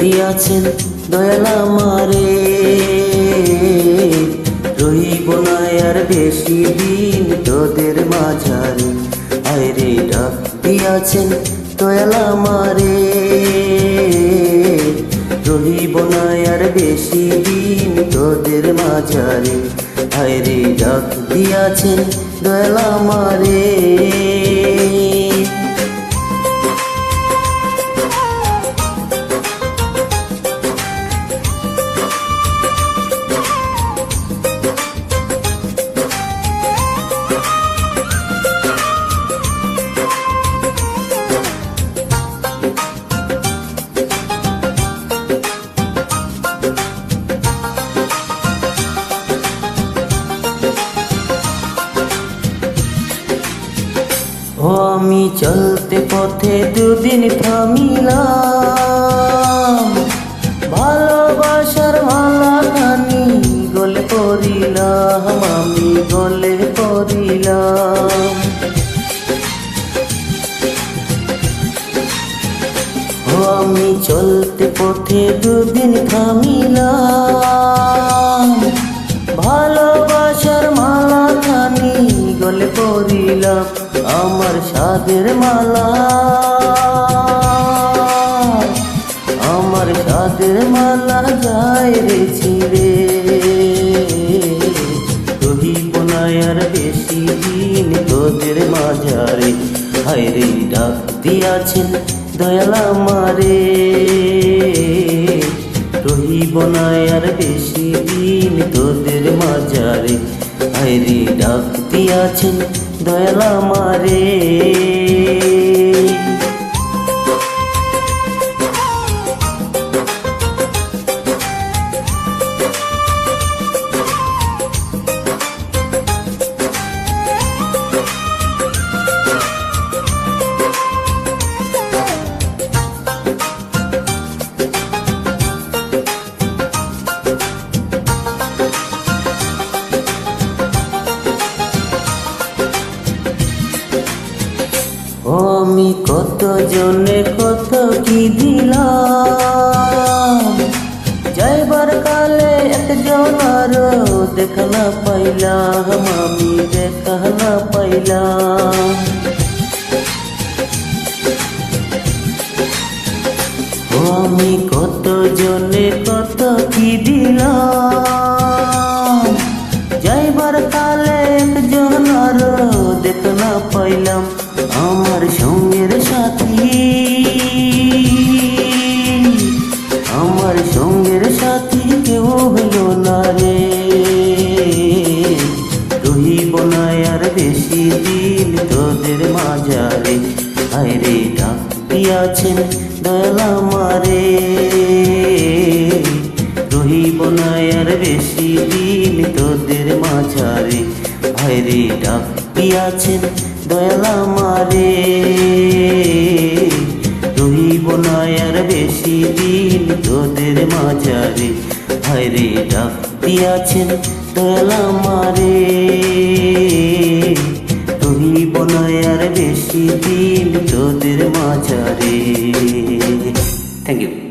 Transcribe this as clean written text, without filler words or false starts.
দিয়াছেন দয়াল আমারে, রহিব না আর বেশি দিন তোদের মাঝারে। আয়রে ডাক দিয়াছেন দয়াল আমারে, রহিব না আর বেশি দিন তোদের মাঝারে। আয়রে ডাক দিয়াছেন দয়াল আমারে। ও আমি চলতে পথে দুদিন থামিলাম, ভালোবাসার মালা খানি গলে পড়িলাম, আমি গলে পড়িলাম। ও আমি চলতে পথে দুদিন থামিলাম, ভালোবাসার মালা খানি গলে পড়িলাম। আমার সাদের মালা, আমার সাদের মালা যায় রে ছিঁড়ে, রহিব না আর বেশি দিন তোদের মাঝারে। হায়রে ডাক দিয়াছেন দয়াল আমারে, রহিব না আর বেশি দিন তোদের মাঝারে। হায়রে ডাক দিয়াছেন দয়াল আমারে। আমি কত জনে কত কি দিলাম, যাইবার কালে একজন আরো দেখা না পাইলাম, আমি দেখা না পাইলাম। আমি কত জনে কত কি দিলাম, যাইবার কালে একজন আরো দেখা না পাইলাম। আমার সঙ্গের সাথী, আমার সঙ্গের সাথী কেউ হলো না রে, রহিব না আর বেশি দিন তোদের মাঝারে। হায়রে ডাক দিয়াছেন দয়াল আমারে, রহিব না আর বেশি দিন তোদের মাঝারে। হায়রে ডাক দিয়াছেন দয়াল আমারে, রহিব না আর বেশি দিন তোদের মাঝারে। হায়রে ডাক দিয়াছেন দয়াল আমারে, রহিব না আর বেশি দিন তোদের মাঝারে। Thank you.